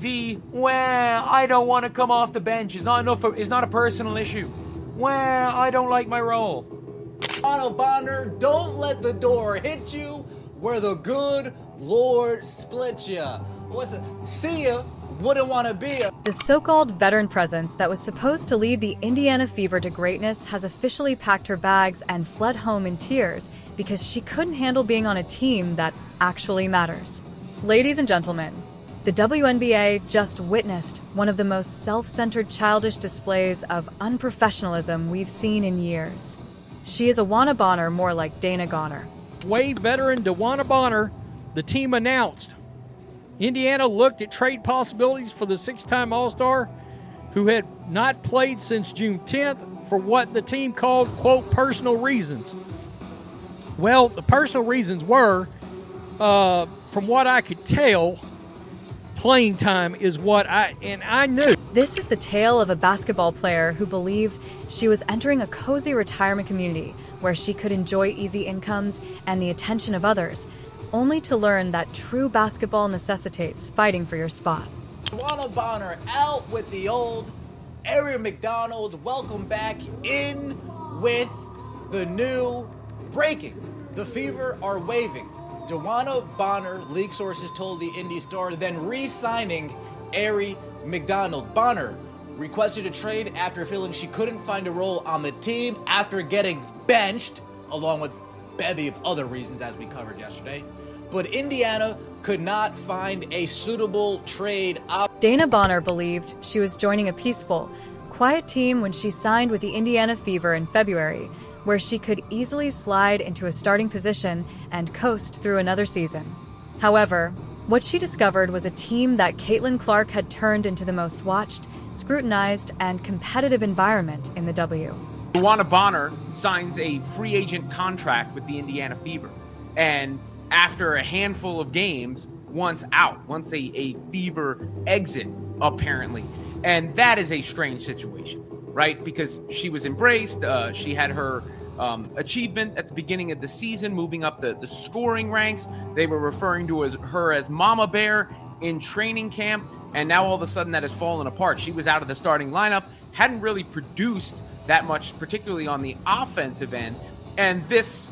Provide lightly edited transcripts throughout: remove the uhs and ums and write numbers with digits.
Well, I don't want to come off the bench is not a personal issue. Well, I don't like my role. DeWanna Bonner, don't let the door hit you where the good Lord split ya. See ya, wouldn't want to be ya. The so-called veteran presence that was supposed to lead the Indiana Fever to greatness has officially packed her bags and fled home in tears because she couldn't handle being on a team that actually matters. Ladies and gentlemen, the WNBA just witnessed one of the most self-centered, childish displays of unprofessionalism we've seen in years. She is a DeWanna Bonner, more like Dana Goner. Wade veteran DeWanna Bonner, the team announced. Indiana looked at trade possibilities for the six-time All-Star, who had not played since June 10th, for what the team called, quote, personal reasons. Well, the personal reasons were, from what I could tell, playing time is what I knew. This is the tale of a basketball player who believed she was entering a cozy retirement community where she could enjoy easy incomes and the attention of others, only to learn that true basketball necessitates fighting for your spot. DeWanna Bonner out with the old. Aaron McDonald, welcome back in with the new breaking. The Fever are waving. DeWanna Bonner, league sources told the Indy Star, then re-signing Ari McDonald. Bonner requested a trade after feeling she couldn't find a role on the team after getting benched, along with a bevy of other reasons as we covered yesterday. But Indiana could not find a suitable trade option. Dana Bonner believed she was joining a peaceful, quiet team when she signed with the Indiana Fever in February, where she could easily slide into a starting position and coast through another season. However, what she discovered was a team that Caitlin Clark had turned into the most watched, scrutinized, and competitive environment in the W. DeWanna Bonner signs a free agent contract with the Indiana Fever. And after a handful of games, once a Fever exit, apparently. And that is a strange situation, right? Because she was embraced. She had her achievement at the beginning of the season, moving up the scoring ranks. They were referring to her as Mama Bear in training camp. And now all of a sudden that has fallen apart. She was out of the starting lineup, hadn't really produced that much, particularly on the offensive end. And this,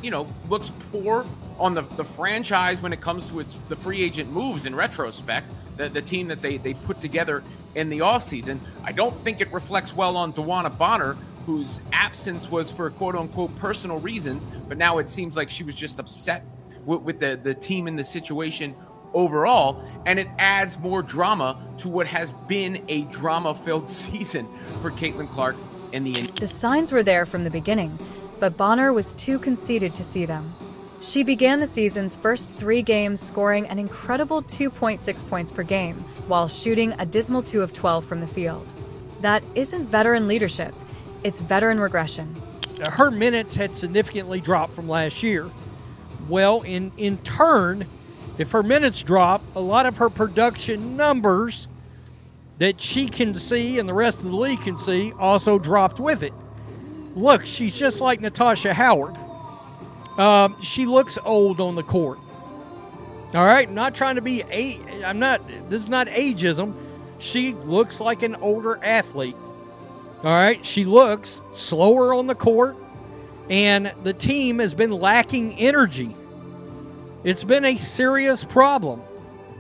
looks poor on the franchise when it comes to the free agent moves in retrospect, the team that they put together in the offseason. I don't think it reflects well on DeWanna Bonner, whose absence was for quote-unquote personal reasons, but now it seems like she was just upset with the team and the situation overall, and it adds more drama to what has been a drama-filled season for Caitlin Clark and the Indians. The signs were there from the beginning, but Bonner was too conceited to see them. She began the season's first 3 games scoring an incredible 2.6 points per game, while shooting a dismal 2 of 12 from the field. That isn't veteran leadership, it's veteran regression. Her minutes had significantly dropped from last year. Well, in turn, if her minutes drop, a lot of her production numbers that she can see and the rest of the league can see also dropped with it. Look, she's just like Natasha Howard. She looks old on the court. All right, I'm not trying to be this is not ageism. She looks like an older athlete. All right, she looks slower on the court, and the team has been lacking energy. It's been a serious problem.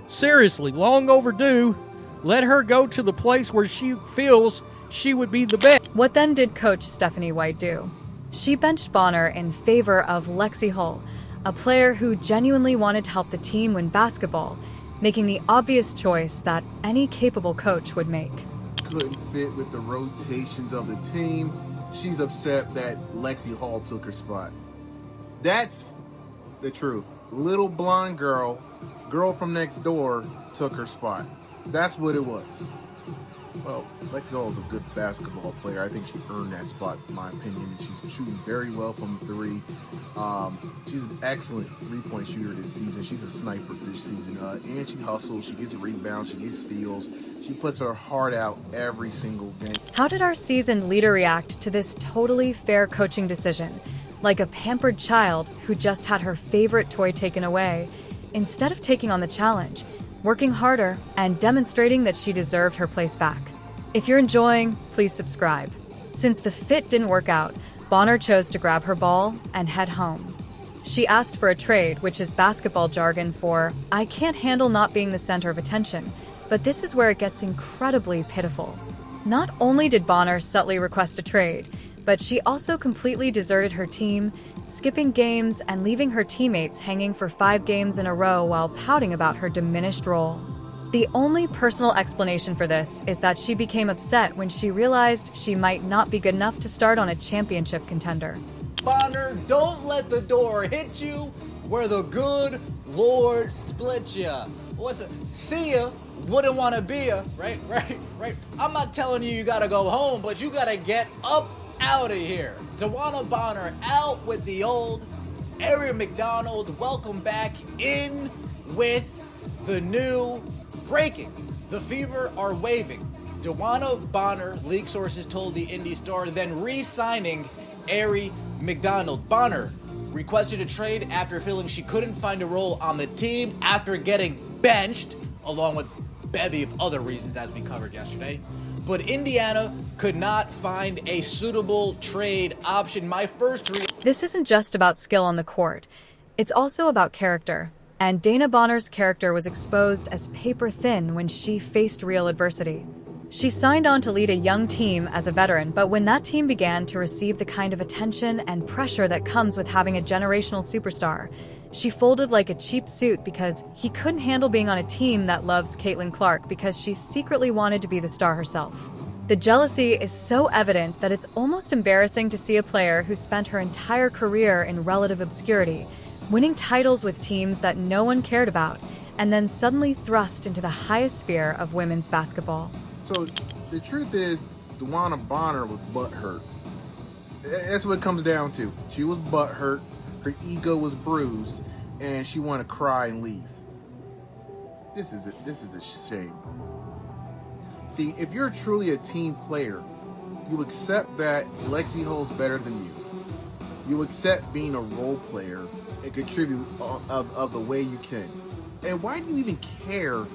Seriously, long overdue. Let her go to the place where she feels she would be the best. What then did Coach Stephanie White do? She benched Bonner in favor of Lexi Hull, a player who genuinely wanted to help the team win basketball, making the obvious choice that any capable coach would make. Couldn't fit with the rotations of the team. She's upset that Lexi Hall took her spot. That's the truth. Little blonde girl from next door took her spot. That's what it was. Well, Lexi Hall is a good basketball player. I think she earned that spot, in my opinion. She's shooting very well from 3. She's an excellent 3-point shooter this season. She's a sniper this season. And she hustles. She gets rebounds. She gets steals. She puts her heart out every single game. How did our seasoned leader react to this totally fair coaching decision? Like a pampered child who just had her favorite toy taken away. Instead of taking on the challenge, working harder, and demonstrating that she deserved her place back. If you're enjoying, please subscribe. Since the fit didn't work out, Bonner chose to grab her ball and head home. She asked for a trade, which is basketball jargon for, "I can't handle not being the center of attention," but this is where it gets incredibly pitiful. Not only did Bonner subtly request a trade, but she also completely deserted her team, skipping games and leaving her teammates hanging for 5 games in a row while pouting about her diminished role. The only personal explanation for this is that she became upset when she realized she might not be good enough to start on a championship contender. Bonner, don't let the door hit you where the good Lord split ya. What's it? See ya, wouldn't want to be ya, right? I'm not telling you gotta go home, but you gotta get up out of here. DeWanna Bonner out with the old. Aaron McDonald, welcome back in with the new breaking. The Fever are waving. DeWanna Bonner, league sources told the Indy Star, then re-signing Aaron McDonald. Bonner requested a trade after feeling she couldn't find a role on the team after getting benched, along with a bevy of other reasons as we covered yesterday. But Indiana could not find a suitable trade option. This isn't just about skill on the court. It's also about character. And Dana Bonner's character was exposed as paper thin when she faced real adversity. She signed on to lead a young team as a veteran, but when that team began to receive the kind of attention and pressure that comes with having a generational superstar, she folded like a cheap suit because he couldn't handle being on a team that loves Caitlin Clark because she secretly wanted to be the star herself. The jealousy is so evident that it's almost embarrassing to see a player who spent her entire career in relative obscurity, winning titles with teams that no one cared about, and then suddenly thrust into the highest sphere of women's basketball. So the truth is, DeWanna Bonner was butthurt. That's what it comes down to. She was butthurt, her ego was bruised, and she wanted to cry and leave. This is a shame. See, if you're truly a team player, you accept that Lexi Hull's better than you. You accept being a role player and contribute of the way you can. And why do you even care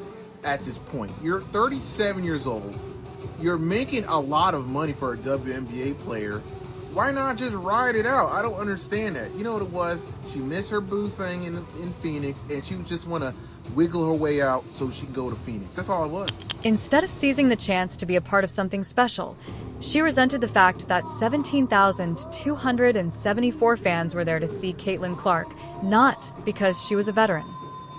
at this point? You're 37 years old. You're making a lot of money for a WNBA player. Why not just ride it out? I don't understand that. You know what it was? She missed her boo thing in Phoenix, and she just want to wiggle her way out so she can go to Phoenix. That's all it was. Instead of seizing the chance to be a part of something special, she resented the fact that 17,274 fans were there to see Caitlin Clark, not because she was a veteran.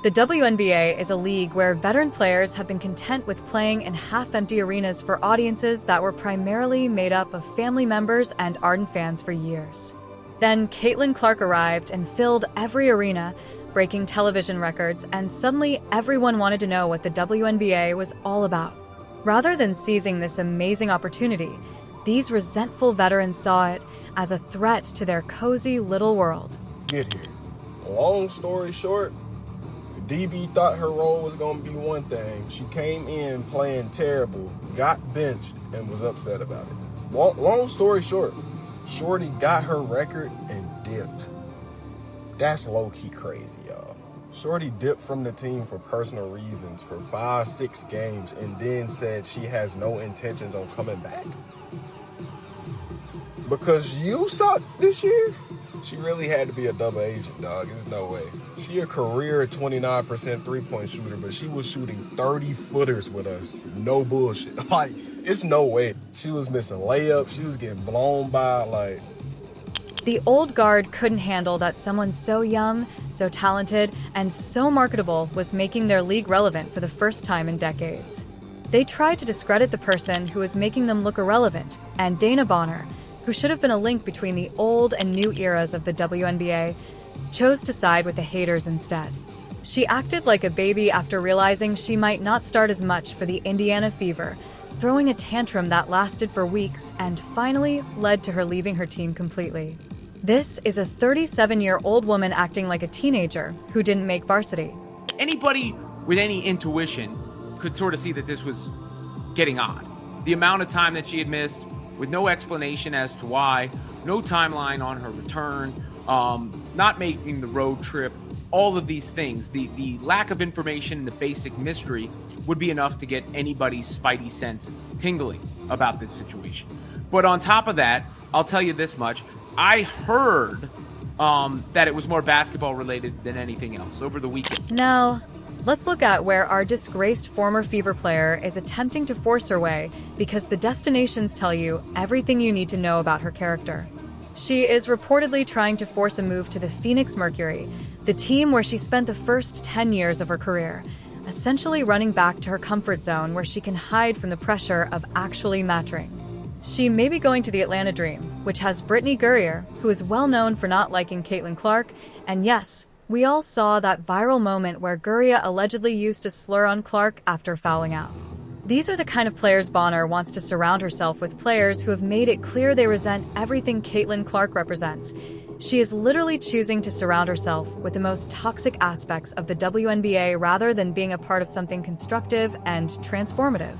The WNBA is a league where veteran players have been content with playing in half-empty arenas for audiences that were primarily made up of family members and ardent fans for years. Then Caitlin Clark arrived and filled every arena, breaking television records, and suddenly everyone wanted to know what the WNBA was all about. Rather than seizing this amazing opportunity, these resentful veterans saw it as a threat to their cozy little world. Get here. Long story short, DB thought her role was going to be one thing. She came in playing terrible, got benched, and was upset about it. Long story short, Shorty got her record and dipped. That's low-key crazy, y'all. Shorty dipped from the team for personal reasons for 5-6 games and then said she has no intentions on coming back. Because you sucked this year? She really had to be a double agent, dog. There's no way. She a career 29% three-point shooter, but she was shooting 30-footers with us. No bullshit. Like, it's no way. She was missing layups. She was getting blown by, like... The old guard couldn't handle that someone so young, so talented, and so marketable was making their league relevant for the first time in decades. They tried to discredit the person who was making them look irrelevant, and Dana Bonner, who should have been a link between the old and new eras of the WNBA, chose to side with the haters instead. She acted like a baby after realizing she might not start as much for the Indiana Fever, throwing a tantrum that lasted for weeks and finally led to her leaving her team completely. This is a 37-year-old woman acting like a teenager who didn't make varsity. Anybody with any intuition could sort of see that this was getting odd. The amount of time that she had missed, with no explanation as to why, no timeline on her return, not making the road trip all of these things, the lack of information, the basic mystery would be enough to get anybody's spidey sense tingling about this situation. But on top of that, I'll tell you this much. I heard that it was more basketball related than anything else over the weekend. Now, let's look at where our disgraced former Fever player is attempting to force her way, because the destinations tell you everything you need to know about her character. She is reportedly trying to force a move to the Phoenix Mercury, the team where she spent the first 10 years of her career, essentially running back to her comfort zone where she can hide from the pressure of actually mattering. She may be going to the Atlanta Dream, which has Brittany Gurrier, who is well known for not liking Caitlin Clark, and yes, we all saw that viral moment where Gurrier allegedly used a slur on Clark after fouling out. These are the kind of players Bonner wants to surround herself with, players who have made it clear they resent everything Caitlin Clark represents. She is literally choosing to surround herself with the most toxic aspects of the WNBA rather than being a part of something constructive and transformative.